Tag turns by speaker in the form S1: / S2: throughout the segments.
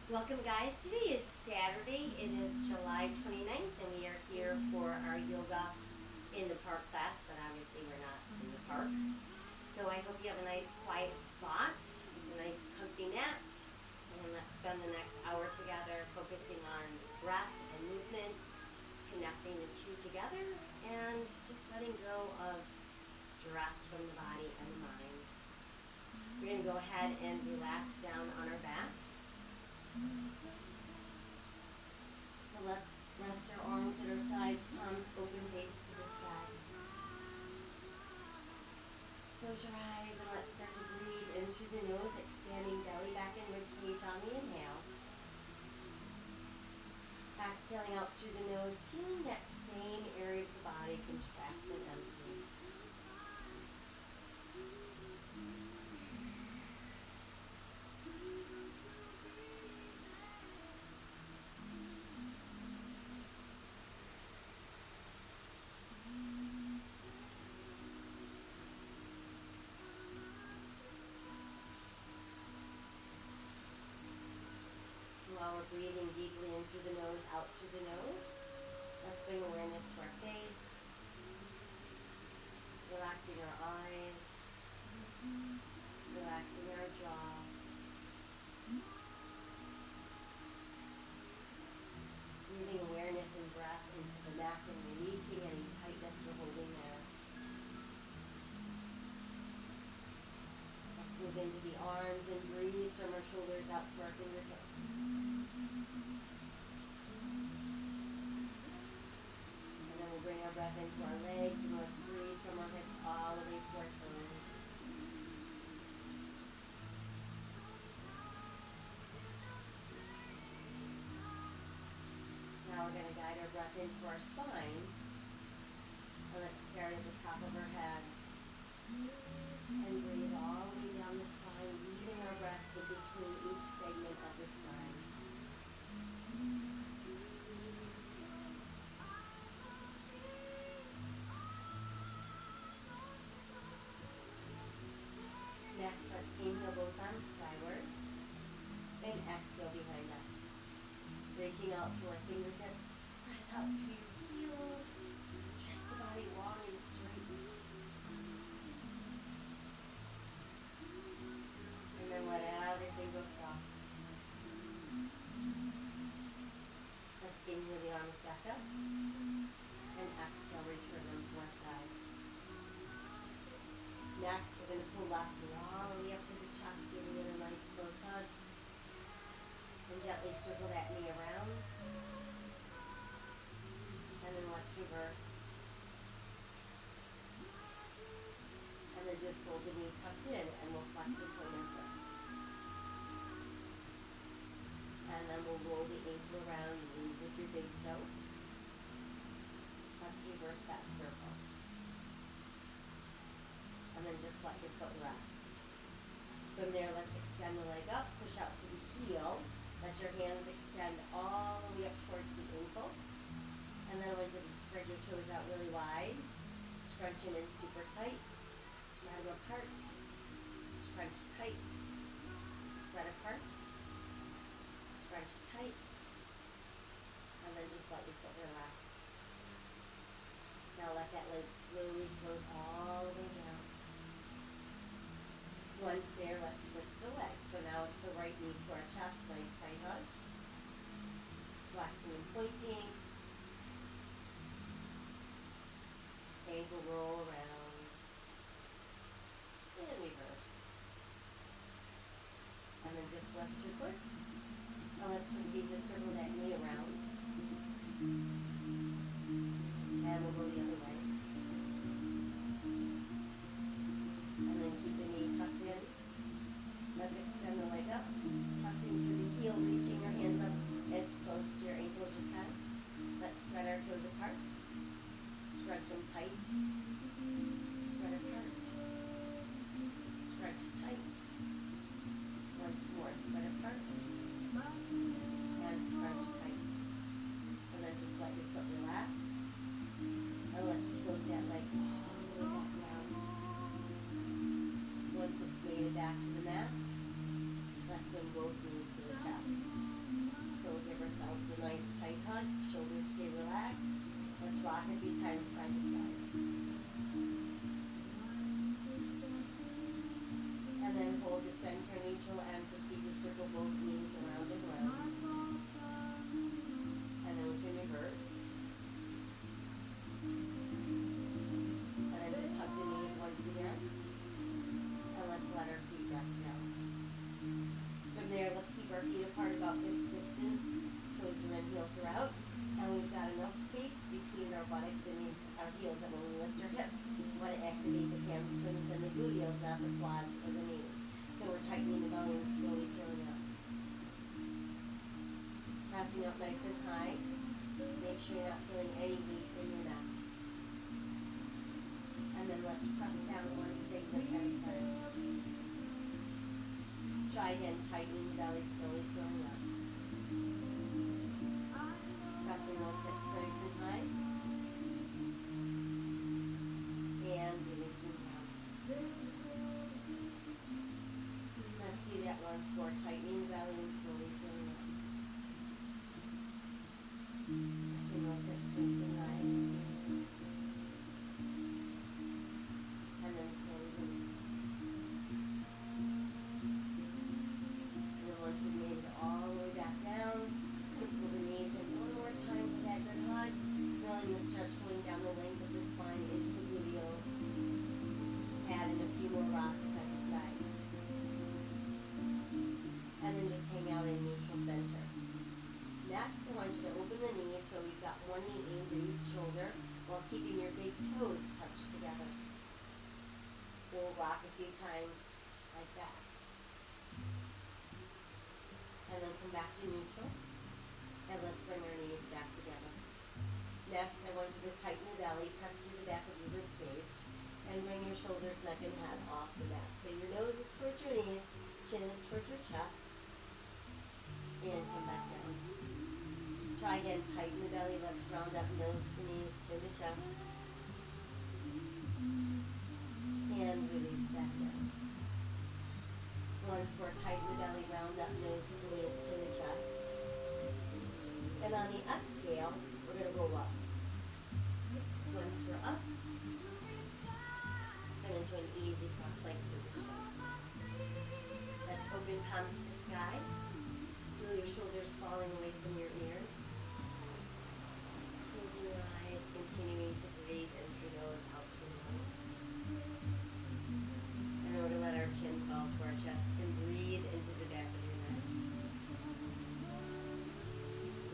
S1: Welcome guys, today is Saturday, it is July 29th and we are here for our yoga in the park class, but obviously we're not in the park. So I hope you have a nice quiet spot, a nice comfy mat, and let's spend the next hour together focusing on breath and movement, connecting the two together, and just letting go of stress from the body and the mind. We're going to go ahead and relax down on our backs. So let's rest our arms at our sides, palms open, face to the sky. Close your eyes and let's start to breathe in through the nose, expanding belly, back, and rib cage on the inhale. Exhaling out through the nose, feeling that same area of the body contract and empty. While we're breathing deeply in through the nose, out through the nose, let's bring awareness to our face, relaxing our eyes, relaxing our jaw, breathing awareness and breath into the neck and releasing any tightness we're holding there. Let's move into the arms and breathe from our shoulders out to our fingertips. And then we'll bring our breath into our legs and let's breathe from our hips all the way to our toes. Now we're going to guide our breath into our spine. And let's start at the top of our head. And breathe all the way down the spine, leaving our breath in between each segment of the spine. Next, let's inhale both arms skyward and exhale behind us. Reaching out through our fingertips, press out through your heels, stretch the body long and straight. And then let everything go soft. Let's inhale the arms back up and exhale, return them to our sides. Next, we're going to pull left knee all the way up to the chest, giving it a nice close hug. And gently circle that knee around. And then let's reverse. And then just hold the knee tucked in and we'll flex the pointer foot. And then we'll roll the ankle around, lead with your big toe. Let's reverse that circle. And then just let your foot rest. From there, let's extend the leg up, push out to the heel. Let your hands extend all the way up towards the ankle. And then I want you to spread your toes out really wide. Scrunch them in super tight. Spread them apart. Scrunch tight. Spread apart. Scrunch tight. And then just let your foot relax. Now let that leg slowly float all the way down. Once there, let's switch the leg. So now it's the right knee to our chest, nice tight hug. Flexing and pointing. Ankle roll around. And reverse. And then just rest your foot. And let's proceed to circle that knee around. And we'll go the other way. And then keep the knee tucked in. Let's extend the leg up, pressing through the heel, reaching your hands up as close to your ankle as you can. Let's spread our toes apart. Scrunch them tight. Spread apart. Scrunch tight. Once more, spread apart. And scrunch tight. And then just let your a nice tight hug. Shoulders stay relaxed. Let's rock a few times side to side. And then hold to center neutral and proceed to circle both knees around and around. And then we can reverse. And then just hug the knees once again. And let's let our feet rest down. From there, let's keep our feet apart about hips distance. Toes and heels are out. And we've got enough space between our buttocks and our heels that when we lift our hips, we want to activate the hamstrings and the gluteals, not the quads or the knees. So we're tightening the belly and slowly peeling up. Pressing up nice and high. Make sure you're not feeling any weight in your neck. And then let's press down one segment at a time. Try again, tightening the belly, slowly peeling up. Pressing those hips nice and high. And releasing down. Let's do that once more. Tightening the belly and slowly peeling up. Pressing those hips nice and high. And then slowly release. And then once you've made it all the way back down, pull the knees in one more time for that good hug. Feeling the stretch going down the length of the spine into the gluteals. Add in a few more rocks side to side. And then just hang out in neutral center. Next, I want you to open the knees so you've got one knee aimed at each shoulder while keeping your big toes touched together. We'll rock a few times like that. And then come back to neutral. And let's bring our knees back together. Next, I want you to tighten the belly, press through the back of your rib cage, and bring your shoulders, neck, and head off the mat. So your nose is towards your knees, chin is towards your chest, and come back down. Try again, tighten the belly, let's round up nose to knees, chin to chest, and release back down. Once more, tighten the belly, round up nose to knees, chin to chest. And on the exhale, we're going to go up. Once we're up, come into an easy cross-leg position. Let's open palms to sky. Feel your shoulders falling away from your ears. Closing your eyes, continuing to breathe in through nose, out through nose. And then we're going to let our chin fall to our chest and breathe into the back of your neck.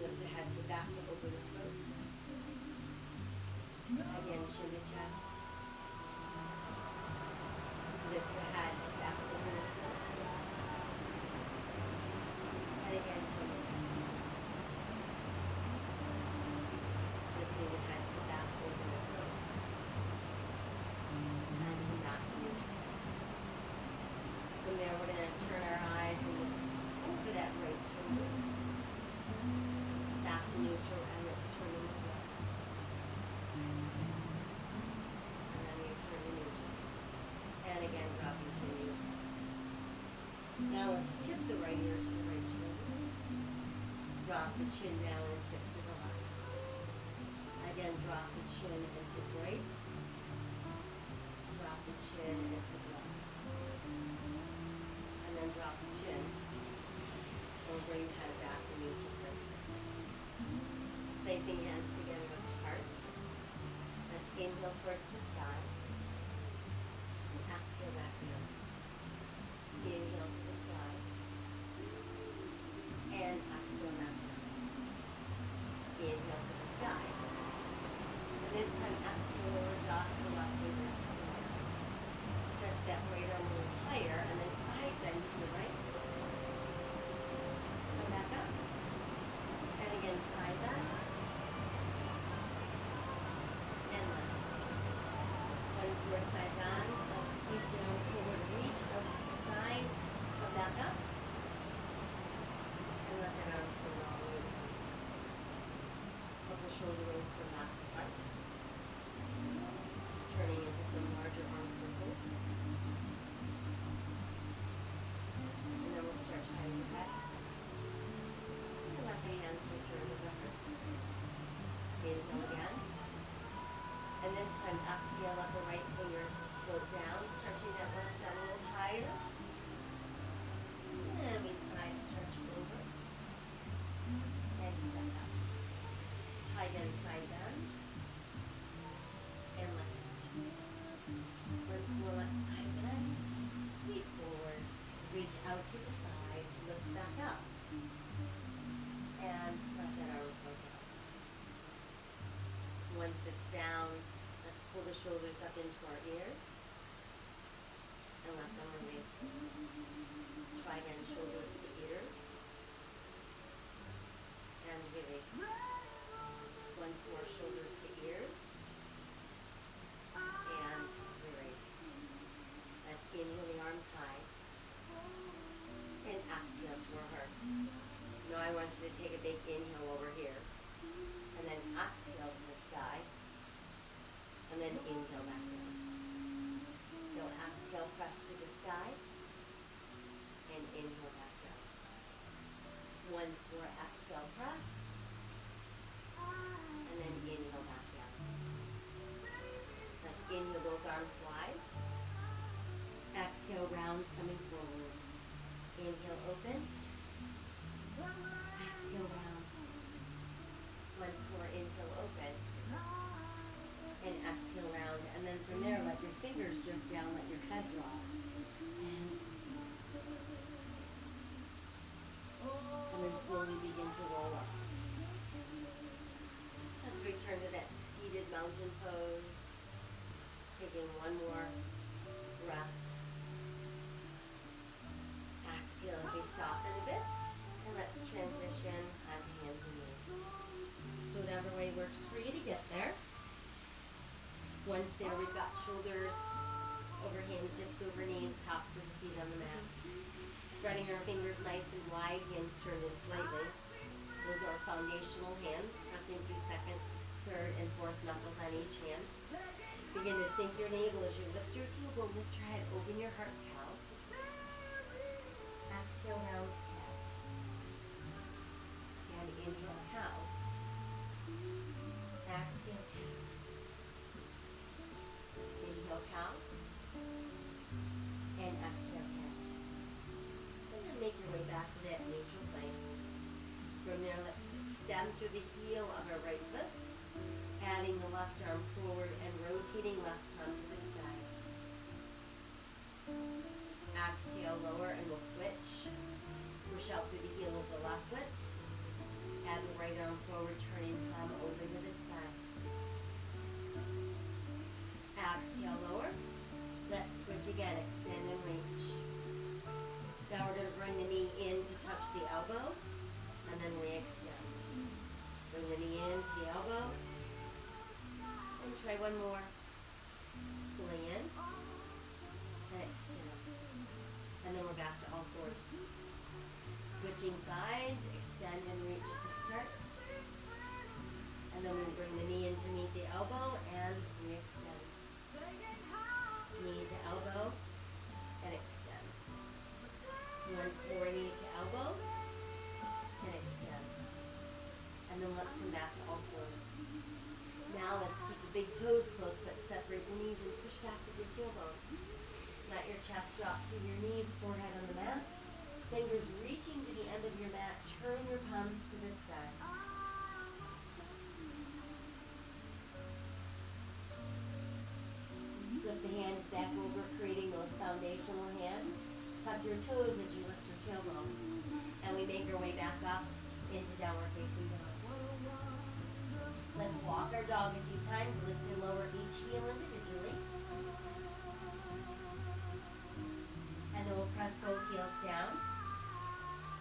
S1: Lift the head to back to open the throat. Again, chin to chest. Lift the head to back, open the throat. And again, chin to chest. Lifting the head to back, open the throat. And come back to neutral center. From there, we're going to turn our eyes and look over that right shoulder. Back to neutral, and let's turn in the breath. And then you turn to neutral. And again, dropping chin to your chest. Now let's tip the right ear to the right shoulder. Drop the chin down and tip to the left. Again, drop the chin and tip right. Drop the chin and tip left. And then drop the chin. And bring the head back to neutral center. Placing hands together with the heart. Let's inhale towards the sky. And exhale back down. Inhale to the sky. And exhale back down. Inhale to the sky. And this time exhale, lower jaw, the left fingers to the right. Stretch that right arm a little higher, and then side bend to the right. Come back up. And again, side bend. And lift. Reach out to the side, lift back up. And let that arm float down. Once it's down, let's pull the shoulders up into our ears and let them release. Try again, shoulders to ears and release. Once more, shoulders to ears and release. Let's inhale the arms high and exhale to our heart. Now I want you to take a big inhale over here and then exhale to the sky and then inhale back down. So exhale, press to the sky and inhale back down. Once more, exhale, press and then inhale back down. Let's inhale both arms wide. Exhale, round, coming forward. Inhale, open. Exhale, round. Once more, inhale, open. And exhale, round. And then from there, let your fingers drift down, let your head drop. And then slowly begin to roll up. Let's return to that seated mountain pose. Taking one more breath. Exhale as we soften a bit. And let's transition onto hands and knees. So whatever way works for you to get there. Once there, we've got shoulders over hands, hips over knees, tops of the feet on the mat. Spreading our fingers nice and wide, hands turned in slightly. Those are our foundational hands, pressing through second, third, and fourth knuckles on each hand. Begin to sink your navel as you lift your tailbone, lift your head, open your heart, cow. Exhale, round cat. And inhale, cow. Exhale, cat. Inhale, cow. And exhale, cat. And then make your way back to that neutral place. From there, let's extend through the heel of our right foot, adding the left arm forward and rotating left palm to the sky. Exhale, lower, and we'll switch. Push out through the heel of the left foot. Add the right arm forward, turning palm open to the sky. Exhale, lower. Let's switch again, extend and reach. Now we're going to bring the knee in to touch the elbow, and then re-extend. Bring the knee in to the elbow, and try one more. Pulling in, and extend. And then we're back to all fours. Switching sides, extend and reach to start. And then we bring the knee in to meet the elbow and re-extend. Knee to elbow and extend. Once more, knee to elbow and extend. And then let's come back to all fours. Now let's keep the big toes close, but separate the knees and push back with your tailbone. Let your chest drop through your knees, forehead on the mat. Fingers reaching to the end of your mat. Turn your palms to the sky. Flip the hands back over, creating those foundational hands. Tuck your toes as you lift your tailbone. And we make our way back up into downward facing dog. Let's walk our dog a few times. Lift and lower each heel individually. And then we'll press both heels down.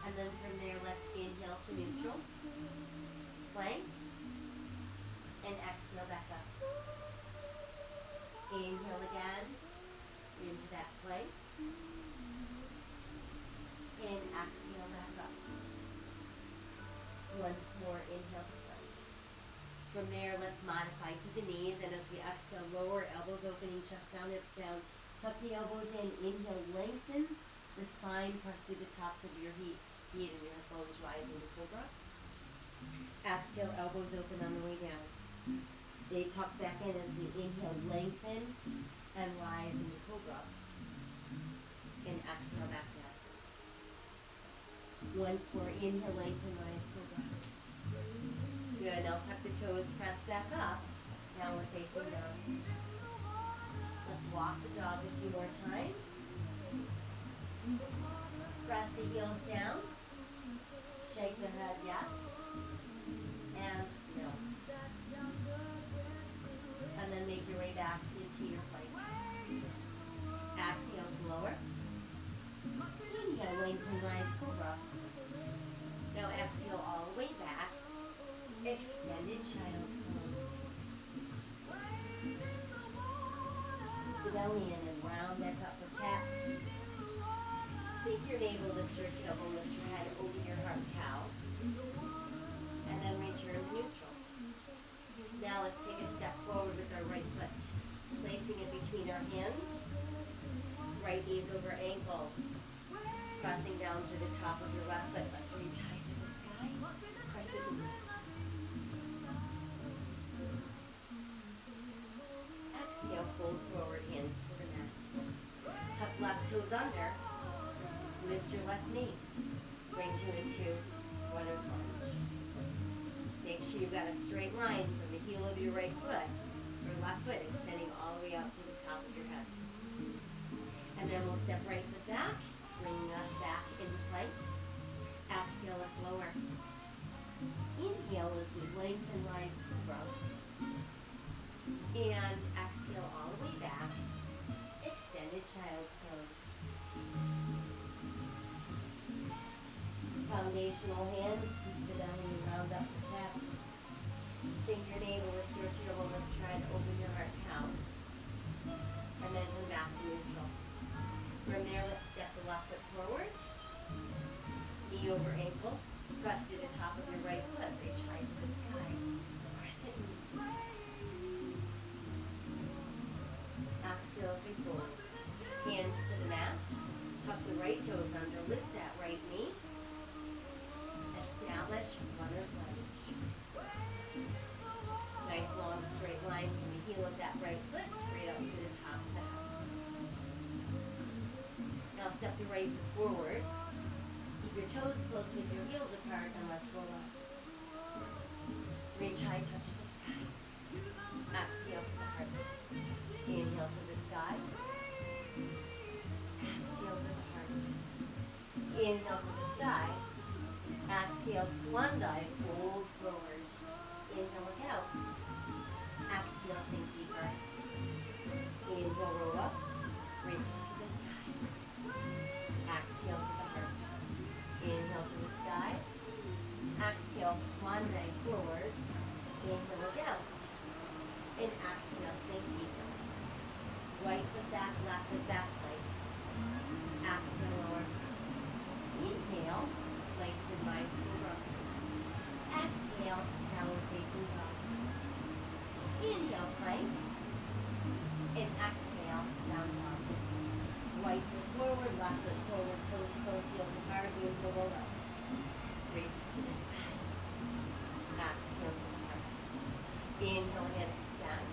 S1: And then from there, let's inhale to neutral. Plank. And exhale back up. Inhale again. Into that plank. And exhale back up. Once more, inhale to plank. From there, let's modify to the knees. And as we exhale, lower, elbows opening, chest down, hips down. Tuck the elbows in, inhale, lengthen the spine, press through the tops of your feet and your hip bones, rise into cobra. Exhale, elbows open on the way down. They tuck back in as we inhale, lengthen, and rise into cobra. And exhale, back down. Once more, inhale, lengthen, rise, cobra. Good, now tuck the toes, press back up, downward facing dog. Let's walk the dog a few more times. heels down. Shake the head, yes. And no. And then make your way back into your plank. Exhale to lower. Inhale, lengthen, rise, cobra. Now exhale all the way back. Extended child's pose. Scoop the belly in and round back up for cat. Sink your navel, lift your tailbone, lift your head, open your heart, cow. And then return to neutral. Now let's take a step forward with our right foot. Placing it between our hands. Right knee's over ankle. Pressing down to the top of your left foot. Let's reach high to the sky. Crescent moon. Exhale, fold forward, hands to the mat. Tuck left toes under. Lift your left knee. Bring you into runner's lunge. Make sure you've got a straight line from the heel of your right foot, or left foot, extending all the way up to the top of your head. And then we'll step right foot back, bringing us back into plank. Exhale, let's lower. Inhale as we lengthen, rise, cobra. And exhale all the way back. Extended child's pose. Foundational hands, scoop the belly and round up the cat. Sink your navel, lift your tailbone, lift your head, open your heart, cow. And then come back to neutral. From there, let's step the left foot forward. Knee over ankle. Press to the top of your right foot. Reach high to the sky. Crescent moon. Exhale as we fold. Hands to the mat. Tuck the right toes under. Lift that right knee. Establish runner's lunge. Nice long straight line from the heel of that right foot straight up to the top of that. Now step the right foot forward. Keep your toes close with your heels apart and let's roll up. Reach high, touch the sky. Exhale to the heart. Inhale to the sky. Exhale to the heart. Inhale to the sky. Exhale, swan dive, fold forward. Inhale, look out. Exhale, sink deeper. Inhale, roll up. Reach to the sky. Exhale to the heart. Inhale to the sky. Exhale, swan dive forward. Inhale, look out. And exhale, sink deeper. Right foot back, left foot back, plank. Exhale, lower. Inhale. Lengthen, rise, cobra. Exhale, downward facing dog. Inhale, plank. And exhale, down dog. Right foot forward, left foot forward, toes close, heels apart, inhale, roll up. Reach to the sky. Exhale to the heart. Inhale again, extend.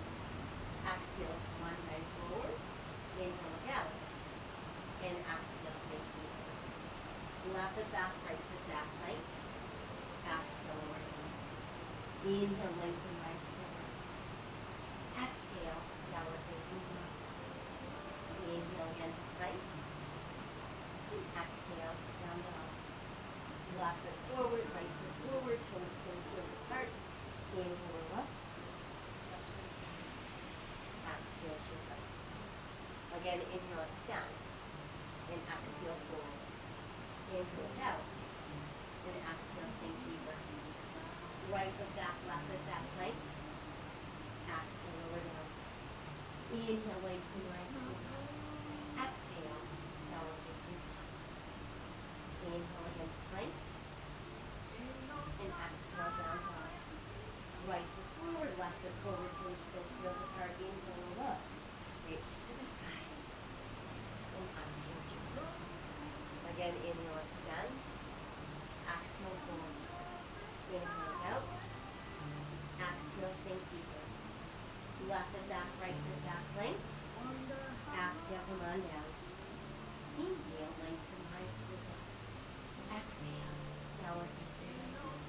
S1: Exhale, swan dive forward. Inhale, look out. And exhale, sink deep. Left foot back, right foot back, plank. Exhale, lower down. Inhale, lengthen, rise, cobra. Exhale, downward facing dog. Inhale again to plank. And exhale, down dog. Left foot forward, right foot forward, toes close, heels apart. Inhale, roll up. Touch the sky. Exhale, shift out. Again, inhale, extend. And exhale, fold. Inhale out, and exhale, sink deeper. Right foot back, left foot back, plank. Exhale, lower down. Inhale, lengthen, rise, cobra. Exhale, downward facing dog. Inhale again to plank. And exhale, down dog. Right foot forward, left foot forward, toes close, heels apart. Inhale, roll up. Reach to the sky. And exhale, shift. Again, inhale, extend. Exhale, forward. Inhale, out. Exhale, sink deeper. Left foot back, right foot back, plank. Exhale, come on down. Inhale, lengthen, rise, cobra. Exhale, downward facing dog.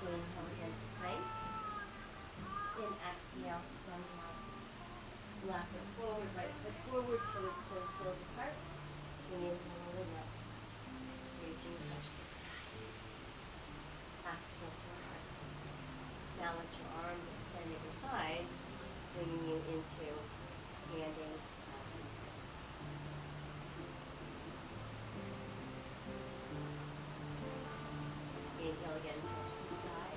S1: Inhale again to plank. And exhale, down dog. Left foot forward, right foot forward, toes close, heels apart. Inhale, roll it up. standing mountain pose. Inhale again, touch the sky.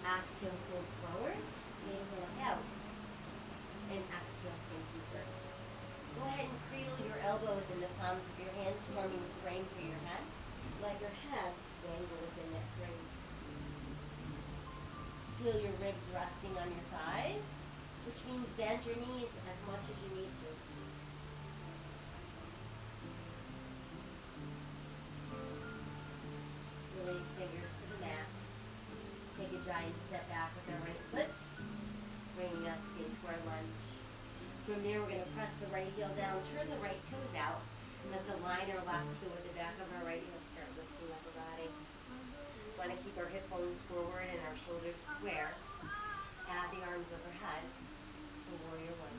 S1: Exhale, fold forward. Inhale out. And exhale, sink deeper. Go ahead and cradle your elbows in the palms of your hands, forming a frame for your head. Let your head dangle within that frame. Feel your ribs resting on your thighs, which means bend your knees as much as you need to. Release fingers to the mat. Take a giant step back with our right foot, bringing us into our lunge. From there, we're going to press the right heel down, turn the right toes out. Let's align our left heel with the back of our right heel. Start lifting up our body. Want to keep our hip bones forward and our shoulders square. Add the arms overhead for warrior one.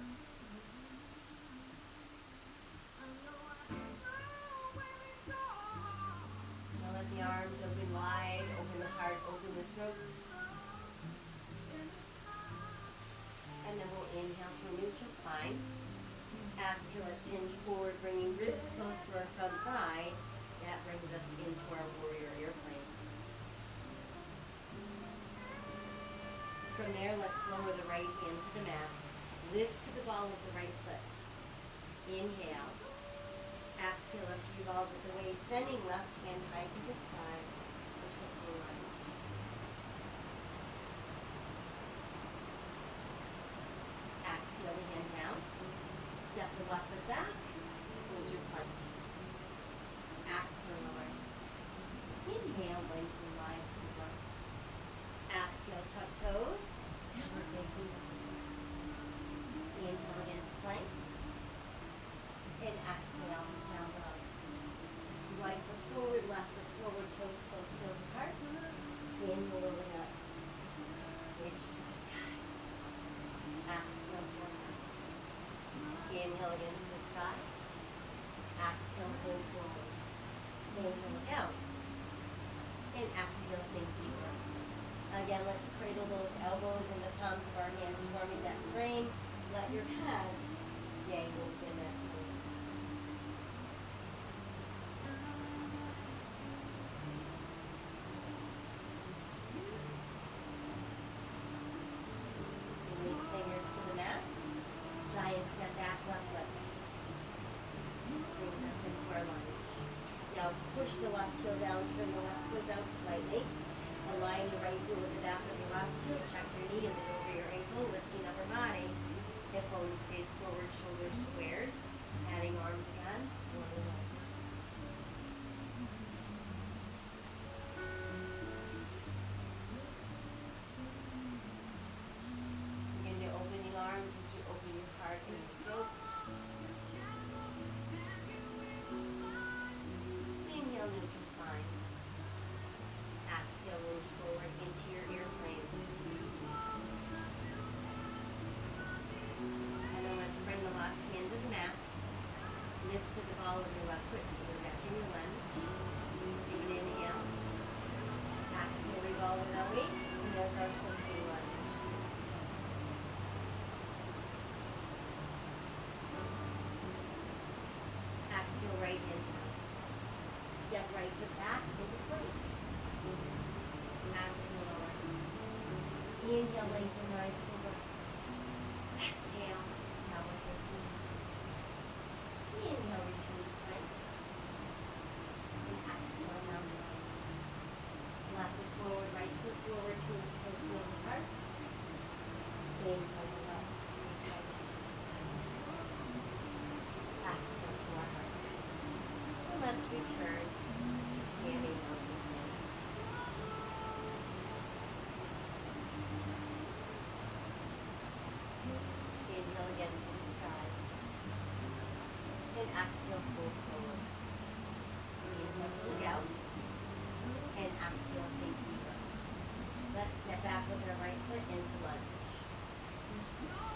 S1: Now let the arms open wide, open the heart, open the throat. And then we'll inhale to a neutral spine. Exhale, let's hinge forward, bringing ribs close to our front thigh. That brings us into our warrior airplane. From there, let's lower the right hand to the mat. Lift to the ball of the right foot. Inhale. Exhale, let's revolve with the waist, sending left hand high to the sky for twisting lunge. Exhale the hand down. Step the left foot back. Hold your plank. Exhale, lower. Inhale, lengthen, rise, cobra. Exhale, tuck toes. Downward facing dog. Inhale again to plank. And exhale, down dog. Right foot forward, left foot forward, toes close, heels apart. Inhale, lower up. Reach to the sky. Exhale to our heart. Inhale again to the sky. Exhale, fold forward. Inhale out. And exhale, sink deeper. Again, let's cradle those elbows in the palms of our hands, forming that frame. Let your head dangle within that frame. Release fingers to the mat. Giant step back, left foot. Brings us into our lunge. Now push the left heel down, turn the left toes out slightly. Align your right heel with the back of your left heel. Check your knee, is it over your ankle? Lifting upper body. Hip bones face forward, shoulders squared. Adding arms again. Warrior one. Begin to open the arms as you open your heart and your throat. Inhale, neutral spine. Exhale, lunge forward into your airplane. And then let's bring the left hand to the mat. Lift to the ball of your left foot so you're back in your lunge. Take an inhale. Exhale, revolve with our waist. And there's our twisting lunge. Exhale, right hand down. Step right foot back into plank. Exhale, lower. Inhale, lengthen, rise, cobra. Exhale, downward facing dog. Inhale, return to plank. And exhale, down dog. Left foot forward, right foot forward, toes close, heels apart. Inhale, look up. Reach high, touch the sky. Exhale to our heart. And let's return to standing mountain pose. Inhale again to the sky. And exhale, fold forward. Inhale to look out. And exhale, sink deeper. Let's step back with our right foot into lunge.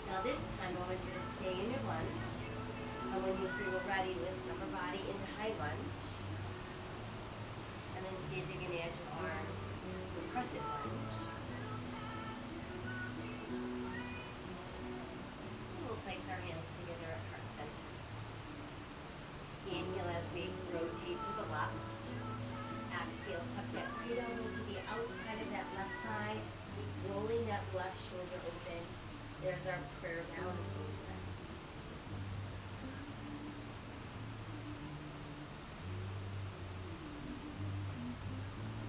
S1: Now this time I want you to stay in your lunge. And when you feel ready, lift upper body into high lunge. And then see if you can add your arms to crescent lunge. And we'll place our week, rotate to the left. Exhale, tuck that right down into the outside of that left thigh, rolling that left shoulder open. There's our prayer balancing twist.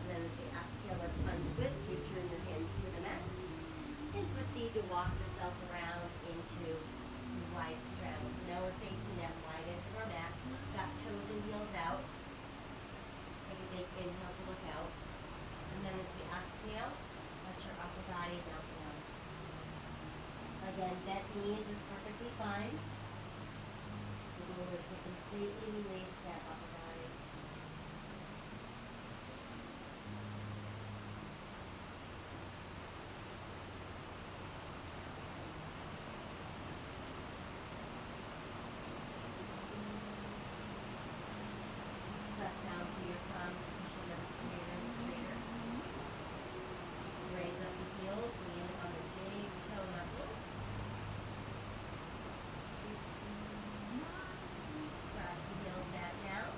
S1: And then as we exhale, let's untwist, return your hands to the mat, and proceed to walk yourself around into wide straddle. So now we're facing that wide edge of our mat, got toes and heels out. Take a big inhale to look out. And then as we exhale, let your upper body melt down. Again, bent knees is perfectly fine. The goal is to completely release that upper body. Press down through your palms, pushing them straighter and straighter. Raise up the heels, lean on the big toe knuckles. Press the heels back down.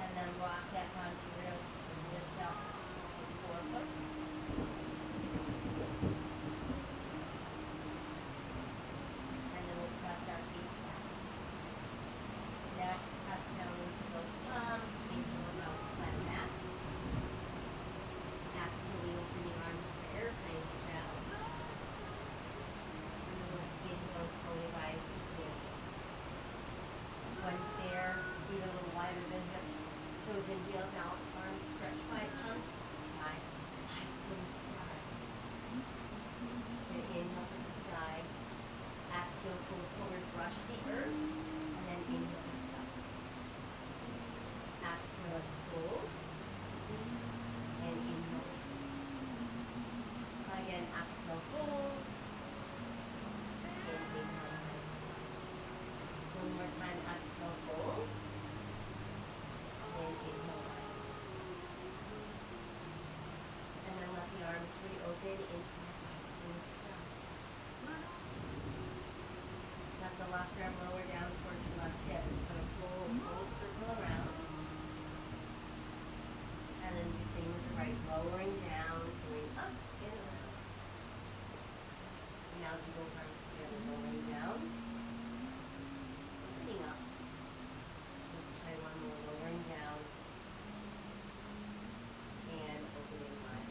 S1: And then rock back onto your heels and lift up the forefoot. And then we'll press our feet flat. Next, press down into those palms, make a little flat back. Exhale, open your arms for airplane straddle. And then let's inhale, slowly rise to standing. Once there, feet a little wider than hips, toes and heels out, arms stretch wide, palms to the sky. Five-point star. And inhale to the sky. Exhale, fold forward, brush the earth, and then inhale. Exhale, let's fold, and inhale. Again, exhale, fold, and inhale, rise. One more time, exhale, fold, and inhale, rise. And then let the arms reopen into our five-point star. Let the left arm lower down towards your left hip. It's going to pull a full circle around. And then do the same with the right, lowering down, going up and around. And now do both arms together, lowering down, opening up. Let's try one more, lowering down, and opening wide.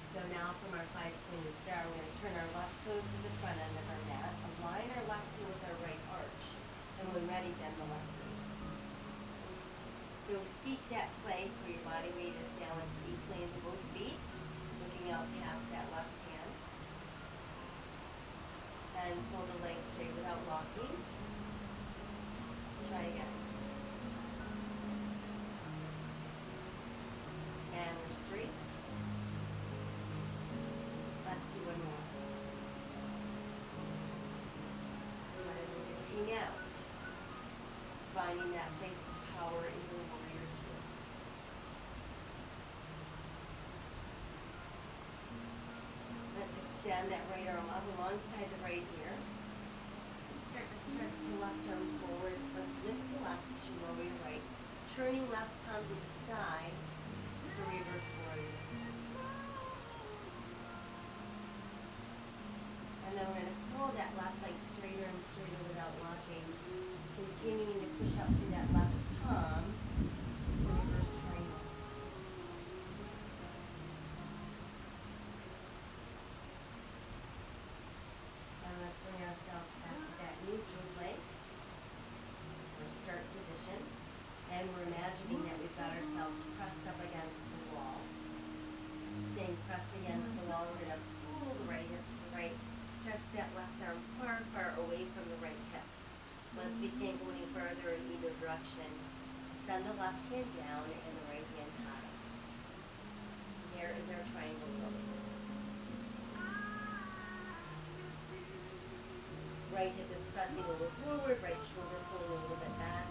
S1: So now from our five-pointed star, we're going to turn our left toes to the front end of our mat, align our left heel with our right arch, and when ready, bend the left knee. So seek that place where your body weight is balanced equally into both feet, looking out past that left hand. And pull the legs straight without locking. Try again. And we're straight. Let's do one more. And then just hang out. Finding that place of power in the warrior two. Let's extend that right arm up alongside the right ear. And start to stretch the left arm forward. Let's lift the left as you lower your right. Turning left palm to the sky for reverse warrior. And then we're going to pull that left leg straighter and straighter without locking. Continuing to push up through that left palm for reverse triangle. And let's bring ourselves back to that neutral place, or start position. And we're imagining that we've got ourselves pressed up against the wall. Staying pressed against the wall, we're going to pull the right hip to the right, stretch that left arm far, far away from the right hip. Once we can't go any further in either direction, send the left hand down and the right hand high. There is our triangle pose. Right hip is pressing a little forward, right shoulder pulling a little bit back.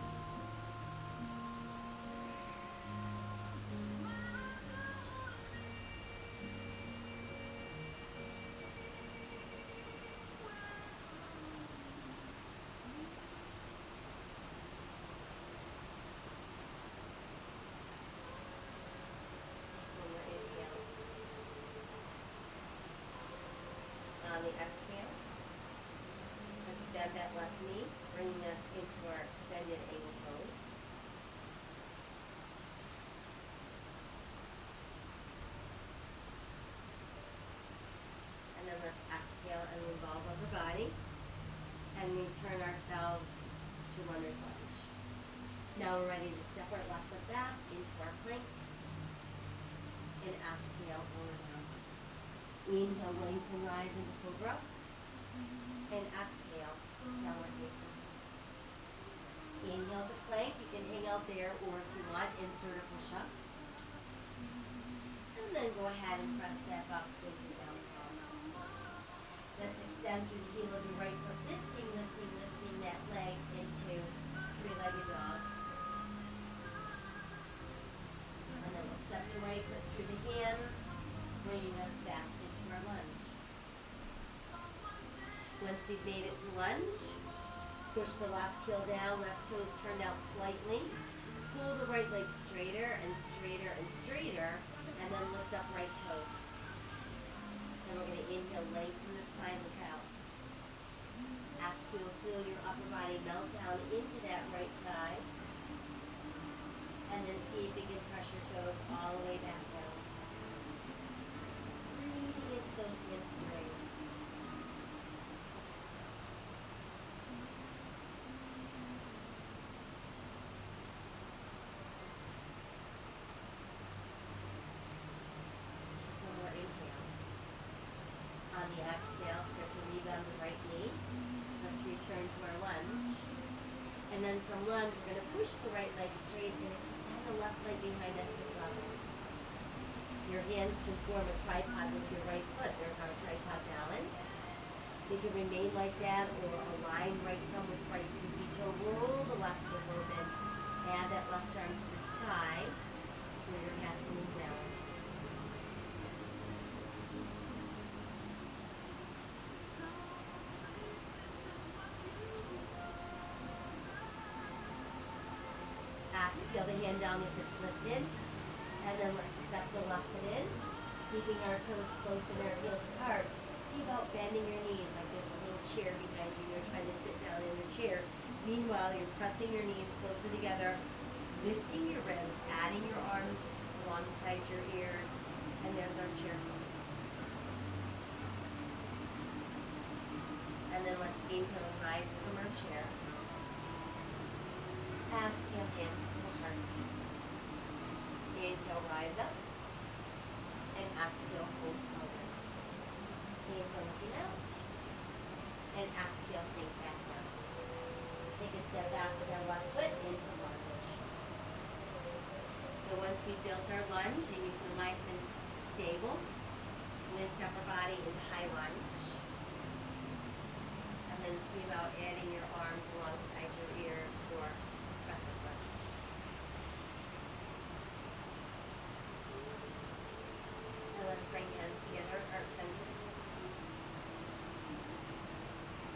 S1: bend that left knee, bringing us into our extended eagle pose. And then let's exhale and revolve our body and return ourselves to runner's lunge. Now we're ready to step our left foot back into our plank and exhale over down. Inhale, lengthen, rise into cobra, and exhale, downward facing. Inhale to plank. You can hang out there, or if you want, insert a push-up. And then go ahead and press that up into down dog. Let's extend through the heel of your right foot, lifting that leg into three-legged dog. And then we'll step the right foot through the hands, bringing us back into our lunge. Once you've made it to lunge, push the left heel down, left toes turned out slightly. Pull the right leg straighter and straighter and straighter, and then lift up right toes. Then we're going to inhale, lengthen the spine, look out. Exhale, feel your upper body melt down into that right thigh. And then see if you can press your toes all the way back down. Breathing into those hamstrings. On the exhale, start to rebound the right knee. Let's return to our lunge. And then from lunge, we're going to push the right leg straight and extend the left leg behind us hip level. Your hands can form a tripod with your right foot. There's our tripod balance. You can remain like that or align right thumb with right pinky toe. Roll the left hip open. Add that left arm to the sky for your half moon balance. Exhale the hand down if it's lifted. And then let's step the left foot in, keeping our toes close and our heels apart. See about bending your knees like there's a little chair behind you. You're trying to sit down in the chair. Meanwhile, you're pressing your knees closer together, lifting your ribs, adding your arms alongside your ears, and there's our chair pose. And then let's inhale and rise from our chair. Exhale, hands to the heart. Inhale, rise up. And exhale, fold forward. Inhale, looking out. And exhale, sink back down. Take a step back with our left foot into lunge. So once we've built our lunge and you feel nice and stable, lift up our body in high lunge. And then see about adding your arms alongside your ears for crescent lunge. And let's bring hands together, heart center.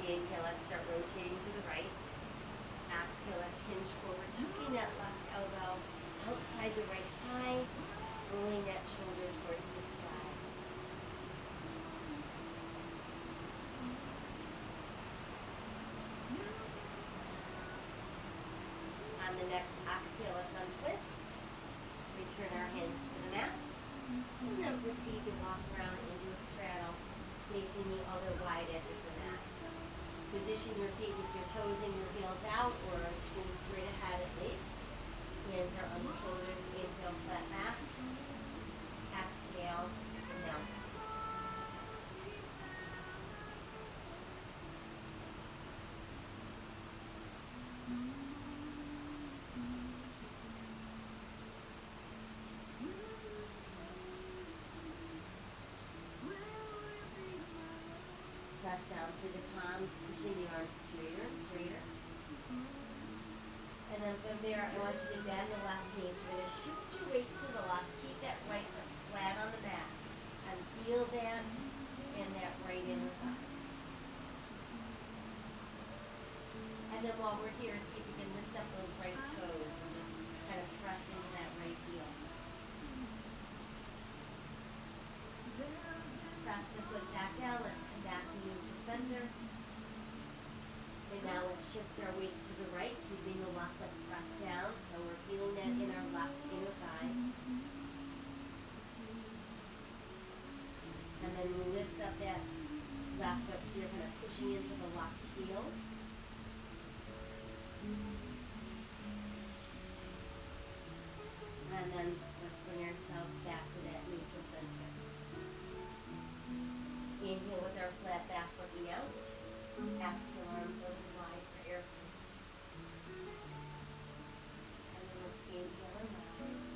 S1: Inhale, let's start rotating to the right. Exhale, let's hinge forward, tucking that left elbow outside the right thigh, rolling that shoulder towards the sky. On the next exhale, let's untwist. Return our hands to the mat. And then proceed to walk around into a straddle, facing the other wide edge of the mat. Position your feet with your toes and your heels out, or toes straight ahead at least. Hands are on the shoulders. Inhale, flat back. Exhale, melt. Press down through the palms, pushing the arms straighter and straighter. And then from there, I want you to bend the left knee. So you're going to shift your weight to the left. Keep that right foot flat on the mat. And feel that in that right inner thigh. And then while we're here, see if you can lift up those right toes and just kind of press into that right heel. Press the foot back down. Let's come back to neutral center. shift our weight to the right, keeping the left foot pressed down, so we're feeling that in our left inner thigh. And then lift up that left foot so you're kind of pushing into the left heel. And then let's bring ourselves back to that neutral center. Inhale with our flat back looking out. Exhale, arms open wide for air. And then let's inhale and rise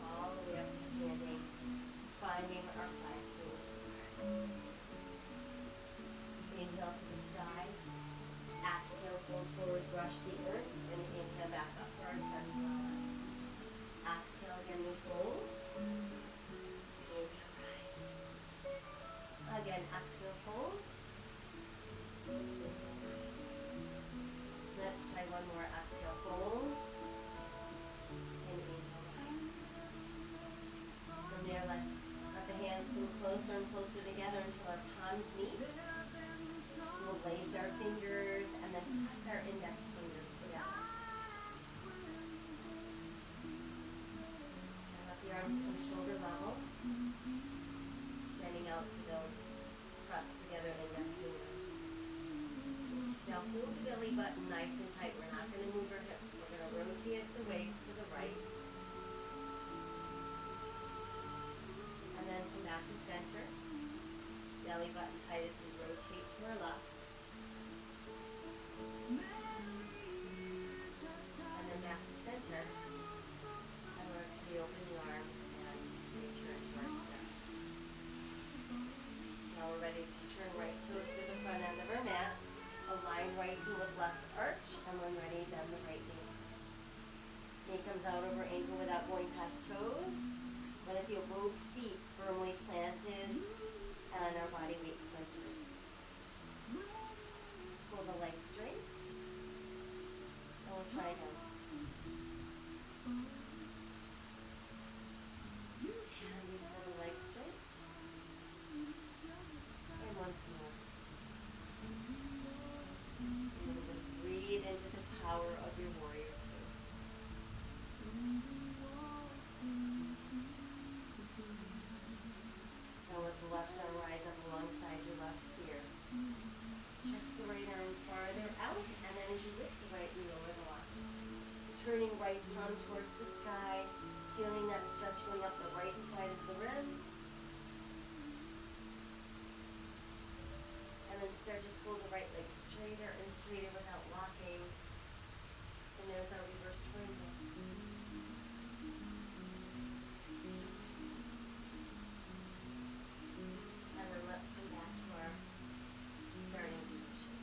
S1: all the way up to standing, finding our 5 points. Inhale to the sky. Exhale, fold forward, brush the earth, and inhale back up for our sunflower. Exhale again, we fold. Inhale, rise. Again, exhale, fold. Inhale, rise. Let's try one more. Exhale, fold. And inhale, rise. From there, let's let the hands move closer and closer together until our palms meet. We'll lace our fingers and then press our index fingers together. And let the arms come shoulder level, extending out to those pressed together index fingers. Now hold the belly button nice and tight. We're not going to move our hips. We're going to rotate the waist to the right. And then come back to center. Belly button tight as we rotate to our left. And then back to center. And let's reopen the arms and return to our step. Now we're ready to turn right toes to the front end of our mat. Align right heel with left arch. And when ready, bend the right knee. Knee comes out over ankle without going past toes. We're going to feel both feet firmly planted and our body weight centered. Pull the legs straight. And we'll try again. And we pull the legs straight. And once more. And then just breathe into the power of your warrior two. Now let the left arm rise up alongside your left ear. Stretch the right arm farther out, and then as you lift the right, you lower the left. Turning right palm towards the sky, feeling that stretch going up the right side of the ribs. And then start to pull the right leg straighter and straighter without locking. And there's our reverse triangle. And then let's come back to our starting position.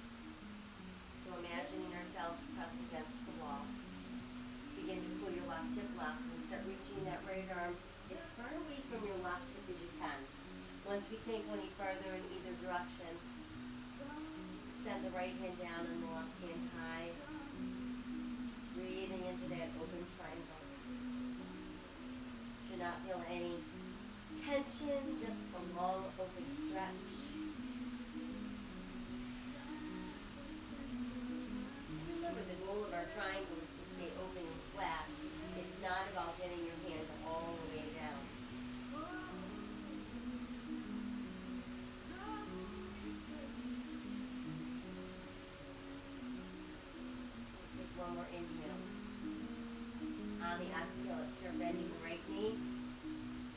S1: So imagining ourselves pressed against the wall. Begin to pull your left hip left and start reaching that right arm as far away from your left hip as you can. Once we can't go any farther in either direction, send the right hand down and the left hand high. Breathing into that open triangle. Should not feel any tension, just a long open stretch. And remember, the goal of our triangle is to stay open and flat. It's not about getting your hand all the way down. Take one more inhale. On the exhale, let's start bending the right knee.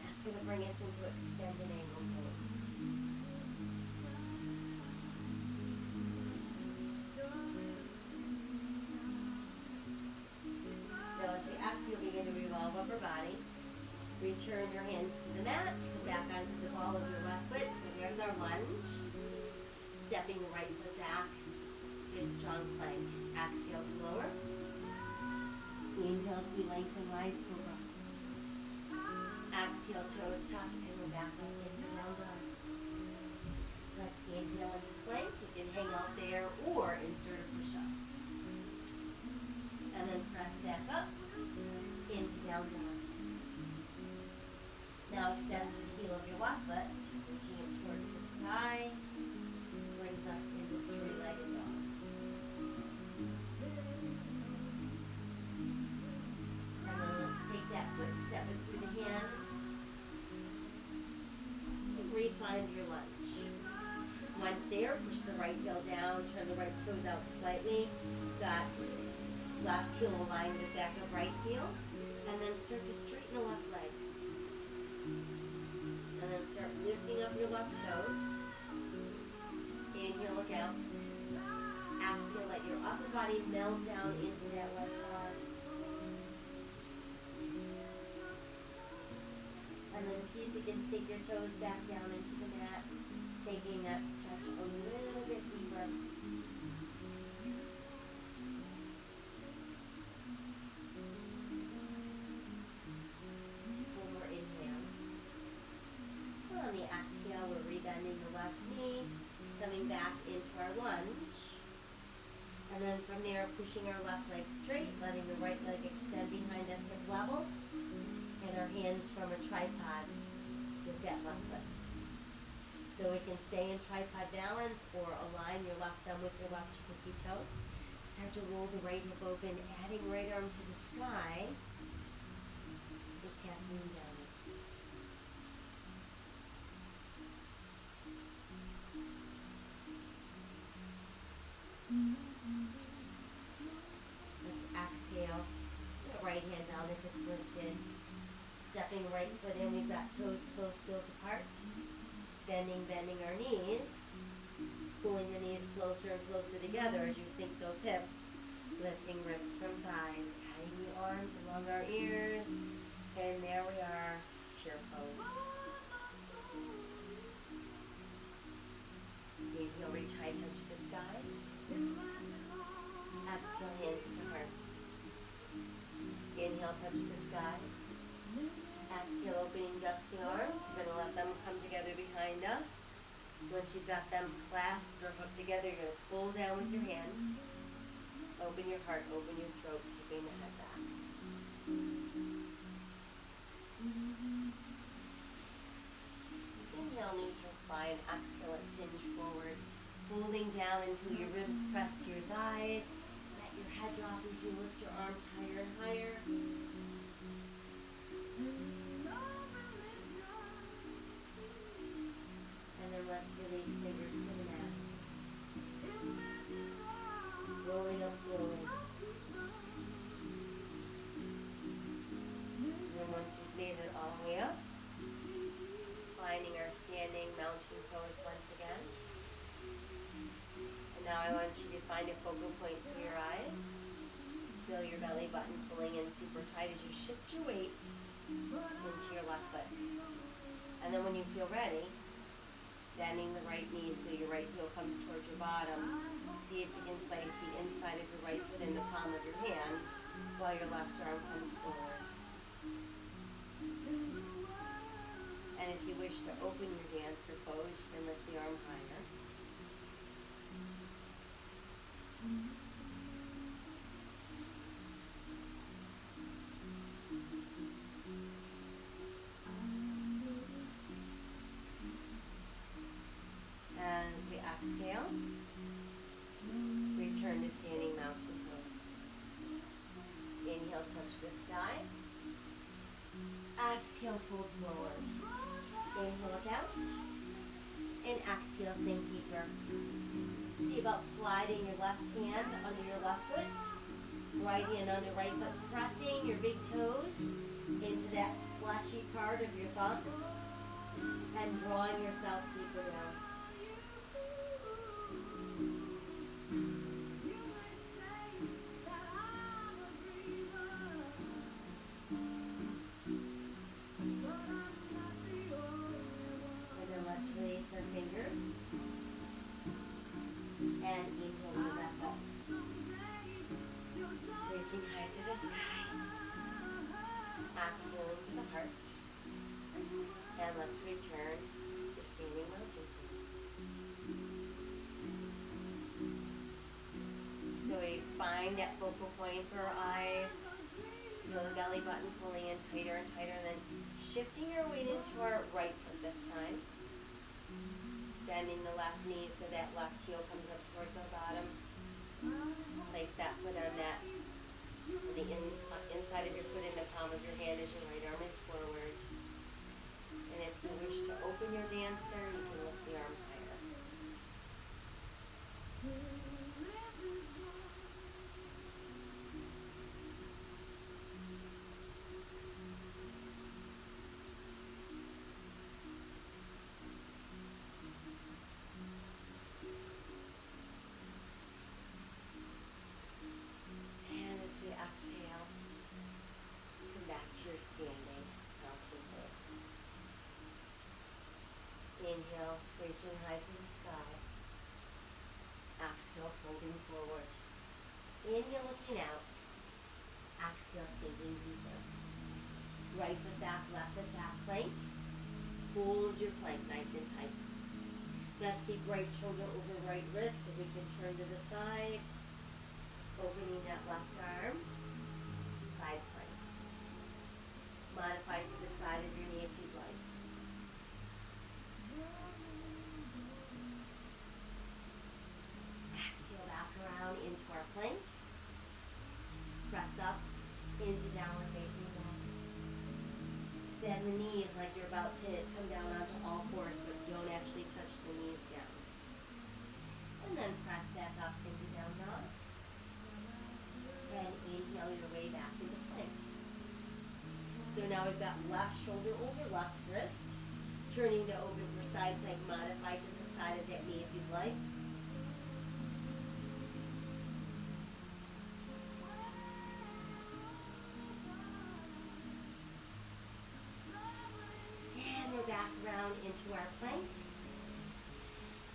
S1: That's going to bring us into extended angle pose. Now as we exhale, begin to revolve upper body. Return your hands to the mat. Come back onto the ball of your left foot. So there's our lunge. Stepping the right foot back. Good strong plank. Exhale to lower. Inhale as we lengthen, rise, cobra. Exhale, toes tuck, and we're back up into down dog. Let's inhale into plank. You can hang out there or insert a push-up. And then press back up into down dog. Now extend the heel of your left foot, reaching it towards the sky. Brings us into three-legged dog. almost there. Push the right heel down, turn the right toes out slightly. Got left heel aligned with back of right heel. And then start to straighten the left leg. And then start lifting up your left toes. Inhale, look out. Exhale, let your upper body melt down into that left thigh. And then see if you can sink your toes back down into the mat, taking that stretch a little bit deeper. Let's take one more inhale. On the exhale, we're rebending the left knee, coming back into our lunge. And then from there, pushing our left leg straight, letting the right leg extend behind us hip level. And our hands from a tripod with that left foot. So we can stay in tripod balance or align your left thumb with your left pinky toe. Start to roll the right hip open, adding right arm to the sky. Just half moon balance. Let's exhale. Put the right hand down if it's lifted. Stepping right foot in, we've got toes close, heels apart. Bending our knees. Pulling the knees closer and closer together as you sink those hips. Lifting ribs from thighs. Adding the arms along our ears. And there we are, chair pose. Inhale, reach high, touch the sky. Exhale, hands to heart. Inhale, touch the sky. Exhale, opening just the arms. We're going to let them come together behind us. Once you've got them clasped or hooked together, you're going to pull down with your hands. Open your heart, open your throat, tipping the head back. Inhale, neutral spine. Exhale, let's hinge forward. Folding down until your ribs press to your thighs. Let your head drop as you lift your arms higher and higher. And then let's release fingers to the mat. Rolling up slowly. And then once we've made it all the way up, finding our standing mountain pose once again. And now I want you to find a focal point for your eyes. Feel your belly button pulling in super tight as you shift your weight into your left foot. And then when you feel ready, bending the right knee so your right heel comes towards your bottom. See if you can place the inside of your right foot in the palm of your hand while your left arm comes forward. And if you wish to open your dancer pose, you can lift the arm higher. As we exhale, return to standing mountain pose. Inhale, touch the sky. Exhale, fold forward. Inhale, look out. And exhale, sink deeper. See about sliding your left hand under your left foot. Right hand under right foot. Pressing your big toes into that fleshy part of your thumb. And drawing yourself deeper down. Release our fingers and inhale your breath up. Reaching high to the sky. Exhale into the heart. And let's return to standing mountain pose. So we find that focal point for our eyes. Feel the belly button pulling in tighter and tighter, and then shifting your weight into our right foot this time. Bending the left knee so that left heel comes up towards our bottom. Place that foot on that, on the inside of your foot in the palm of your hand as your right arm is forward. And if you wish to open your dancer, you can lift the arm higher. And as we exhale, come back to your standing mountain pose. Inhale, reaching high to the sky. Exhale, folding forward. Inhale, looking out. Exhale, sinking deeper. Right foot back, left foot back, plank. Hold your plank nice and tight. Let's keep right shoulder over right wrist so we can turn to the side. Opening that left arm. Side plank. Modify to the side of your knee if you'd like. Exhale back around into our plank. Press up into downward facing dog. Bend the knees like you're about to come down onto all fours, but don't actually touch the knees down. And then press back up into down dog. And inhale your way back into plank. So now we've got left shoulder over left wrist. Turning to open for side plank, modify to the side of that knee if you'd like. And we're back around into our plank.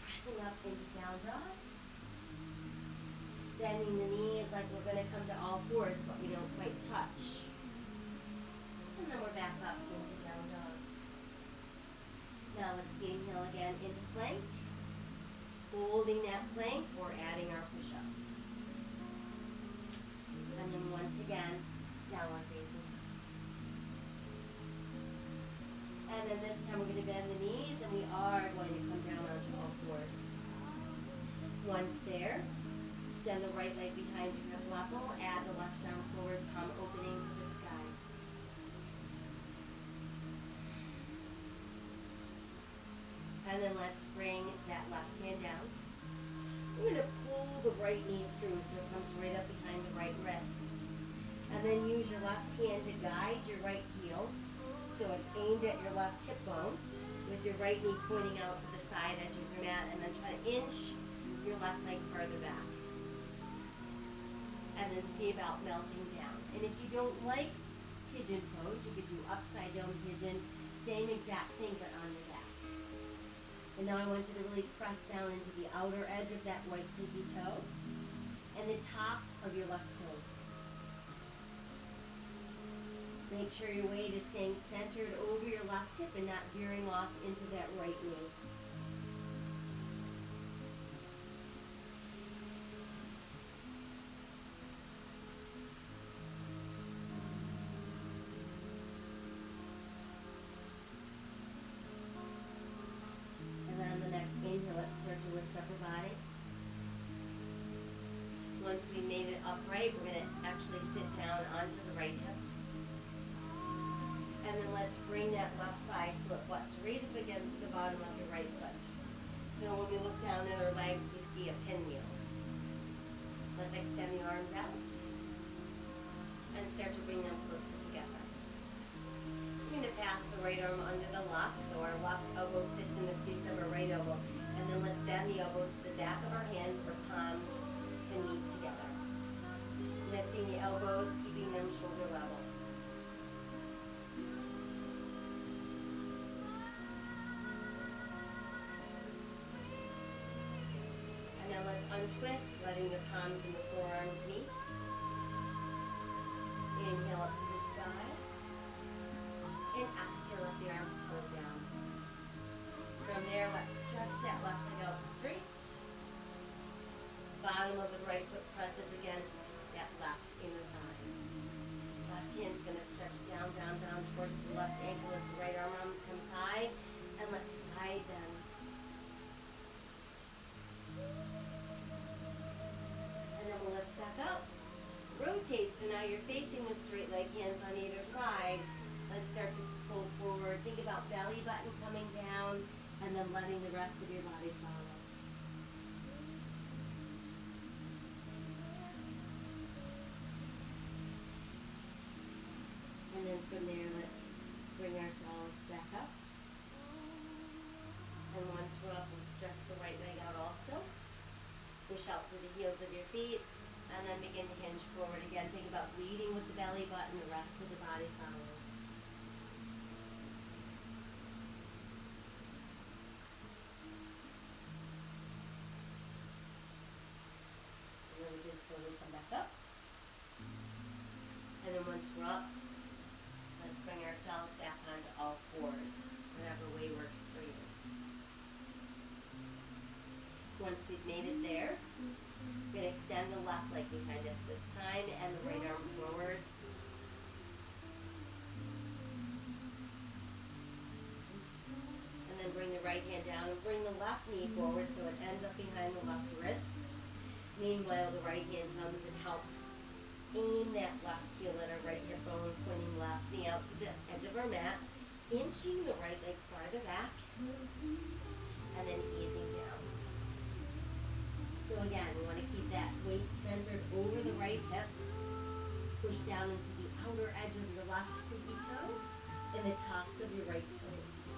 S1: Pressing up into down dog. Bending the knees like we're going to come to all fours, but we don't quite touch. And then we're back up into down dog. Now let's inhale again into plank. Holding that plank or adding our push-up. And then once again, downward facing. And then this time we're going to bend the knees and we are going to come down onto all fours. Once there, extend the right leg behind your hip level, add the left arm forward, palm opening to the sky. And then let's bring that left hand down. We're going to pull the right knee through so it comes right up behind the right wrist. And then use your left hand to guide your right heel. So it's aimed at your left hip bone with your right knee pointing out to the side edge of your mat, and then try to inch your left leg further back. And then see about melting down. And if you don't like pigeon pose, you could do upside down pigeon, same exact thing but on your back. And now I want you to really press down into the outer edge of that right pinky toe and the tops of your left toes. Make sure your weight is staying centered over your left hip and not veering off into that right knee. And then the next inhale, let's start to lift up our body. Once we made it upright, we're going to actually sit down onto the right hip. And then let's bring that left thigh so it butts right up against the bottom of your right foot. So when we look down at our legs, we see a pinwheel. Let's extend the arms out and start to bring them closer together. We're going to pass the right arm under the left, so our left elbow sits in the crease of our right elbow. And then let's bend the elbows to the back of our hands or palms can meet together. Lifting the elbows, keeping them shoulder level. Now let's untwist, letting the palms and the forearms meet. Inhale up to the sky. And exhale, let the arms float down. From there, let's stretch that left leg out straight. Bottom of the right foot presses against that left inner thigh. Left hand's going to stretch down, down, down towards the left ankle as the right arm comes high. And let's side bend. And then we'll lift back up. Rotate, so now you're facing with straight leg, hands on either side. Let's start to pull forward. Think about belly button coming down and then letting the rest of your body follow. Push out to the heels of your feet, and then begin to hinge forward again. Think about leading with the belly button, the rest of the body follows. And then we just slowly come back up. And then once we're up, let's bring ourselves back onto all fours, whatever way works for you. Once we've made it there, we're going to extend the left leg behind us this time and the right arm forward. And then bring the right hand down and bring the left knee forward so it ends up behind the left wrist. Meanwhile, the right hand comes and helps aim that left heel at our right hip bone, pointing left knee out to the edge of our mat, inching the right leg farther back, and then easing down. So again, we want to keep that weight centered over the right hip. Push down into the outer edge of your left pinky toe and the tops of your right toes.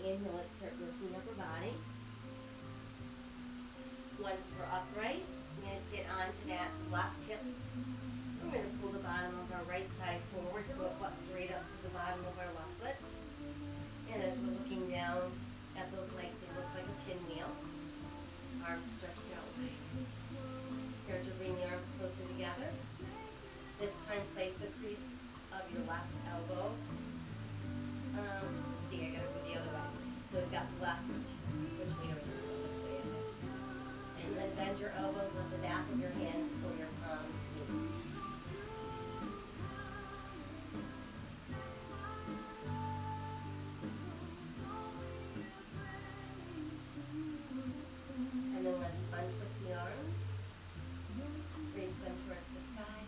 S1: Inhale, let's start lifting up our body. Once we're upright, we're going to sit onto that left hip. We're going to pull the bottom of our right thigh forward so it butts right up to the bottom of our left foot. And as we're looking down at those legs, they look like a pinwheel. Arms stretched out wide. Start to bring the arms closer together. This time, place the crease of your left elbow. Let's see, I gotta go the other way. So we've got left, which we don't even go this way, I think. And then bend your elbows at the back of your hands or your palms meet. And then let's untwist the arms. Reach them towards the sky.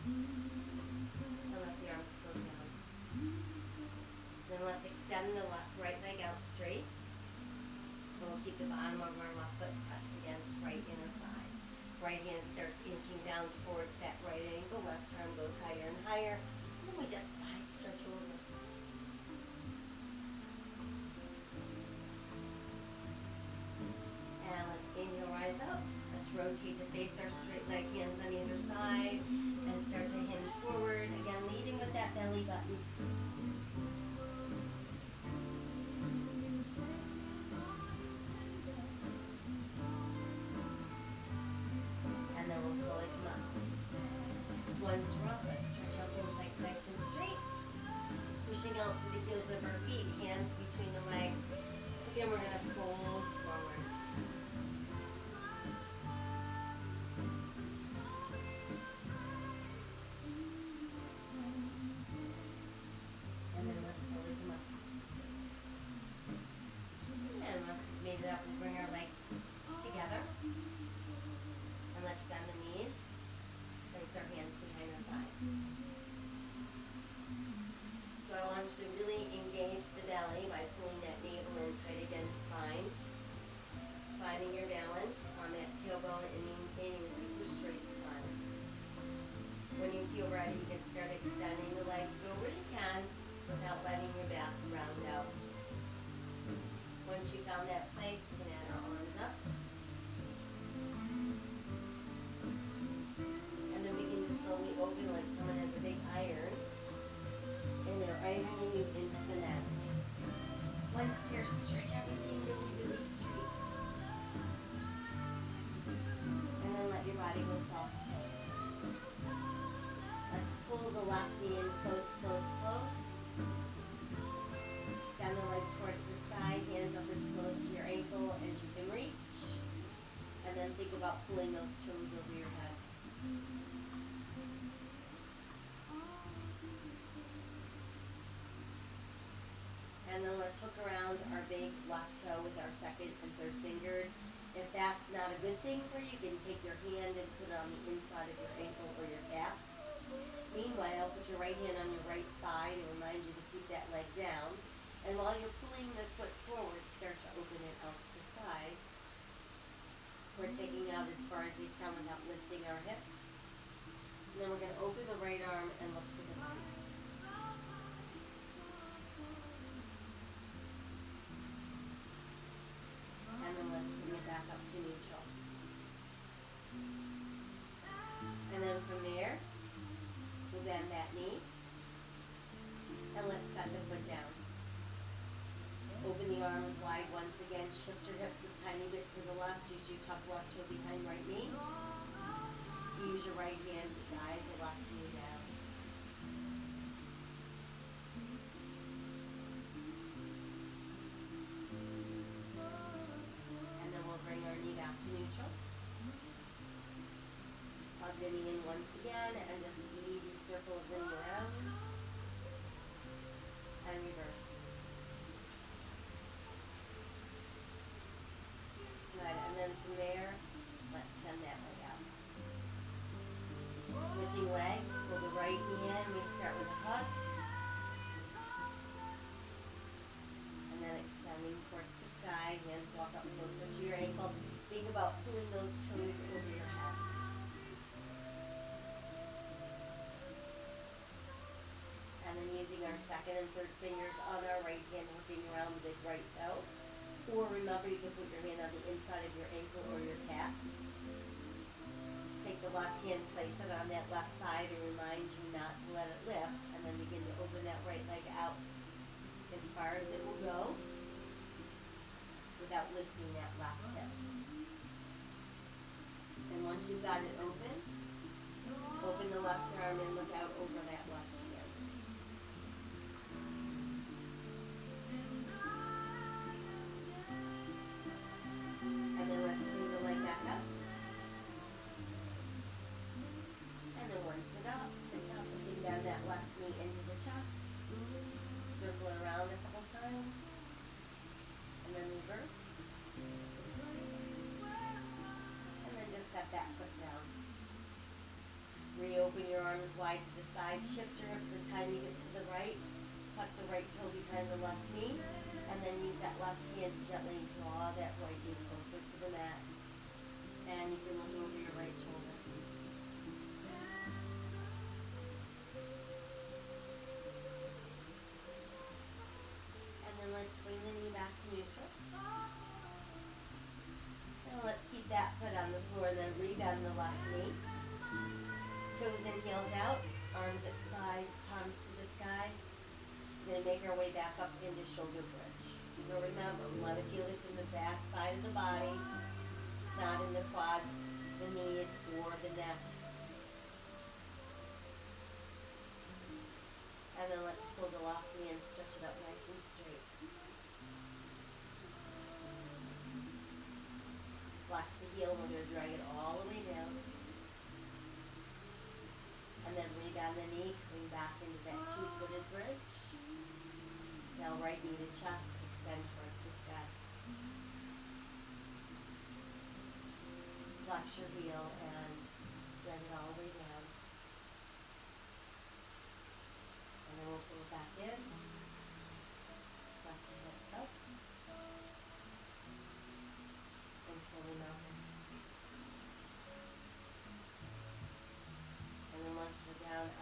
S1: And let the arms slow down. Then let's extend the right leg out straight. And we'll keep the bottom of our left foot pressed against right inner thigh. Right hand starts inching down towards that right ankle. Left arm goes higher and higher. And then we just side stretch over. And let's inhale, rise up. Let's rotate to face our straight leg, hands on either side. And start to hinge forward. Again, leading with that belly button. Once we're up, let's stretch out those legs nice and straight. Pushing out to the heels of our feet, hands between the legs. Again, we're going to fold forward. And then let's slowly come up. And once we've made it up, we'll bring our legs together. And let's bend the knees. Place our hands behind our thighs. So I want you to really engage the belly by pulling that navel in tight against spine. Finding your balance on that tailbone and maintaining a super straight spine. When you feel ready, you can start extending the legs. Go where you can without letting your back round out. Once you found that place, we can add our arms up. Slowly open like someone has a big iron and they're ironing you into the net. Once there, stretch everything really, really straight. And then let your body go soft. Let's pull the left knee in close, close, close. Extend the leg towards the sky, hands up as close to your ankle as you can reach. And then think about pulling those toes over your head. And then let's hook around our big left toe with our second and third fingers. If that's not a good thing for you, you can take your hand and put it on the inside of your ankle or your calf. Meanwhile, put your right hand on your right thigh to remind you to keep that leg down. And while you're pulling the foot forward, start to open it out to the side. We're taking out as far as we can without lifting our hip. And then we're going to open the right arm and look to the right. And then let's bring it back up to neutral. And then from there, we'll bend that knee. And let's set the foot down. Open the arms wide once again. Shift your hips a tiny bit to the left. Usually tuck left toe behind right knee. Use your right hand to guide the left knee down. And then we'll bring our knee back to neutral. Hug the knee in once again and just easy circle of the knee around. And reverse. Good, and then from there, let's send that leg out. Switching legs, pull the right knee in, we start with a hug. And then extending towards the sky, hands walk up closer to your ankle. Think about pulling those toes over your head. And then using our second and third fingers on our right hand, working around the big right toe. Or remember, you can put your hand on the inside of your ankle or your calf. Take the left hand, place it on that left thigh to remind you not to let it lift, and then begin to open that right leg out as far as it will go without lifting that left hip. And once you've got it open the left arm and look out over that left hand. And then let's bring the leg back up. And then once it's up, looking down that left knee into the chest. Circle it around a couple times. And then reverse. And then just set that foot down. Reopen your arms wide to the side. Shift your hips a tiny bit to the right. Tuck the right toe behind the left knee. And then use that left hand to gently draw that right knee closer to the mat. And you can look over your right shoulder. And then let's bring the knee back to neutral. And let's keep that foot on the floor and then rebend the left knee. Toes and heels out, arms at sides, palms to the sky. Then make our way back up into shoulder bridge. So remember, we want to feel this in the back side of the body, not in the quads, the knees, or the neck. And then let's pull the left knee and stretch it up nice and straight. Flex the heel, we're going to drag it all the way down. And then rebend the knee, coming back into that two-footed bridge. Now right knee to chest, extend towards the sky. Flex your heel and drag it all the way down. And then we'll pull it back in. Press the hips up. And slowly melt it. And then once we're down,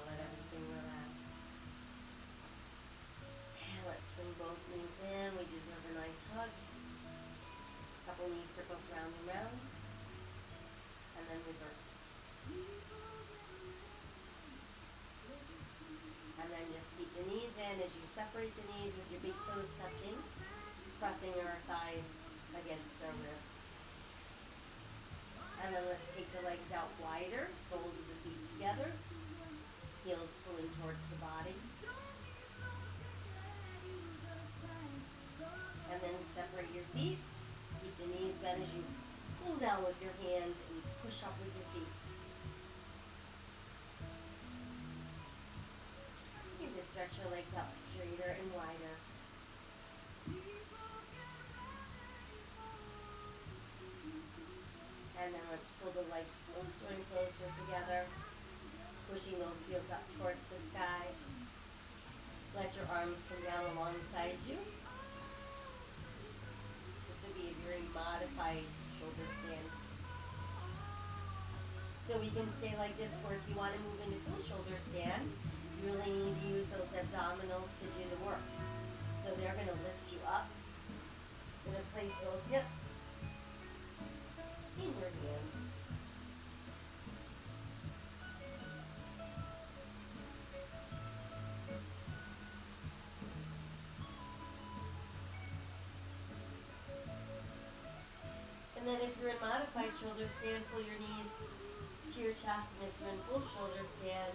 S1: let everything relax. And let's bring both knees in. We deserve a nice hug. Couple knee circles round and round. And then reverse. And then just keep the knees in as you separate the knees with your big toes touching, pressing our thighs against our ribs. And then let's take the legs out wider, soles of the feet together, heels pulling towards the body. And then separate your feet, keep the knees bent as you pull down with your hands and push up with your feet. You can just stretch your legs out straighter and wider. And then let's pull the legs closer and closer together. pushing those heels up towards the sky. Let your arms come down alongside you. This would be a very modified shoulder stand. So we can stay like this, or if you want to move into full shoulder stand, you really need to use those abdominals to do the work. So they're going to lift you up. You're going to place those hips in your hands. And then if you're in modified shoulder stand, pull your knees to your chest, and if you're in full shoulder stand,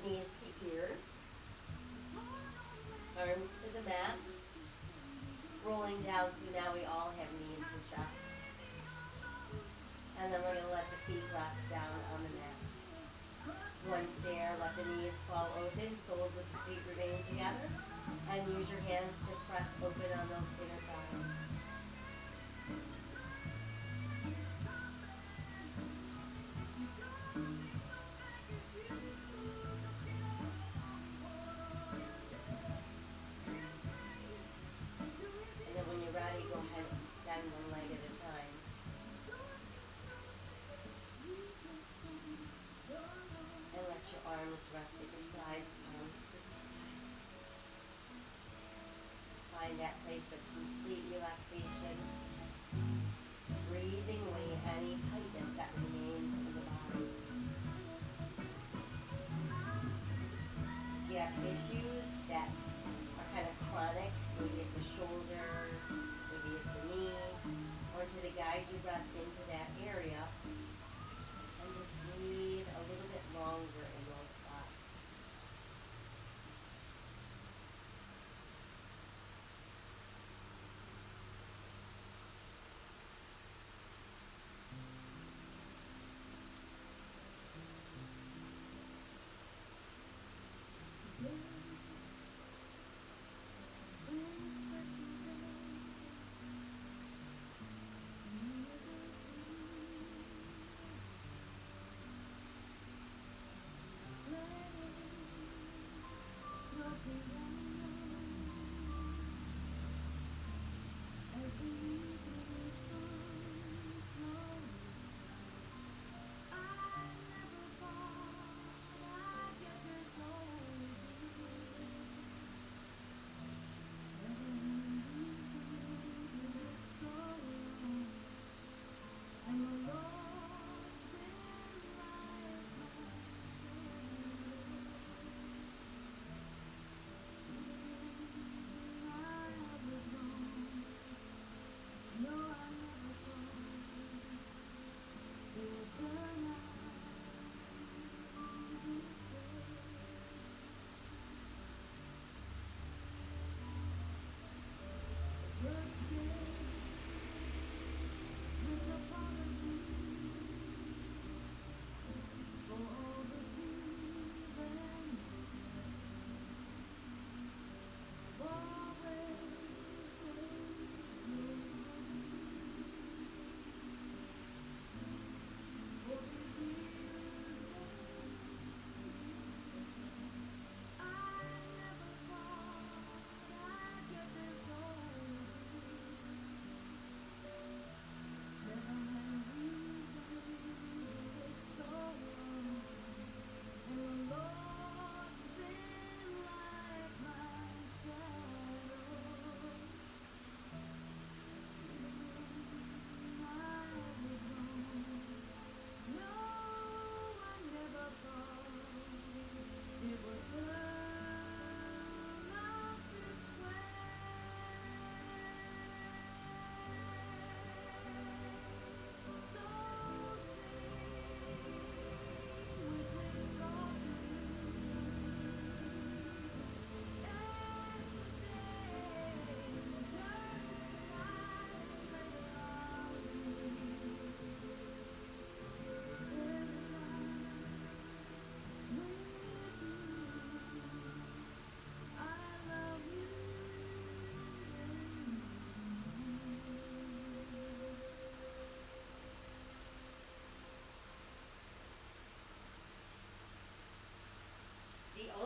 S1: knees to ears, arms to the mat, rolling down, so now we all have knees to chest. And then we're going to let the feet rest down on the mat. Once there, let the knees fall open, soles of the feet remain together, and use your hands to press open on those inner thighs. Rest at your sides, palms to the sky. Find that place of complete relaxation, breathing away any tightness that remains in the body. If you have issues that are kind of chronic, maybe it's a shoulder, maybe it's a knee, or to guide your breath into that area, and just breathe a little bit longer in those spots.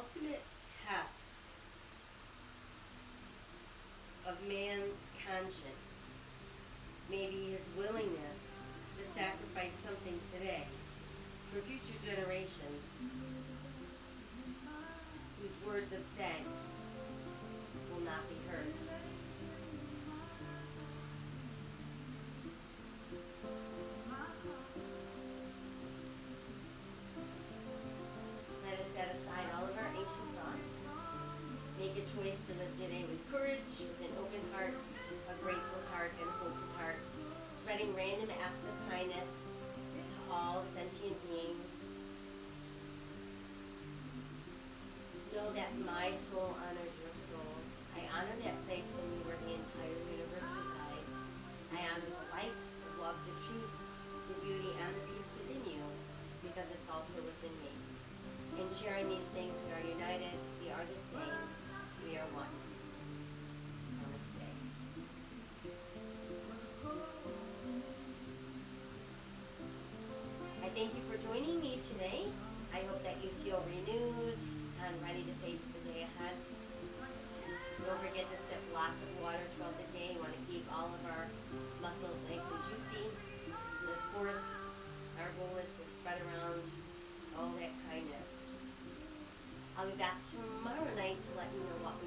S1: ultimate test of man's conscience may be his willingness to sacrifice something today for future generations whose words of thanks will not be heard. Let us set aside all of our anxious thoughts. Make a choice to live today with courage, with an open heart, a grateful heart, and a hopeful heart, spreading random acts of kindness to all sentient beings. Know that my soul honors your soul. I honor that place in me where the entire universe resides. I honor the light, the love, the truth, the beauty, and the peace within you, because it's also within me. In sharing these things, we are united, we are the same, we are one. Namaste. I thank you for joining me today. I hope that you feel renewed and ready to face the day ahead. Don't forget to sip lots of water throughout the day. You want to keep all of our muscles nice and juicy. And of course, our goal is to spread around all that kindness. I'll be back tomorrow night to let you know what we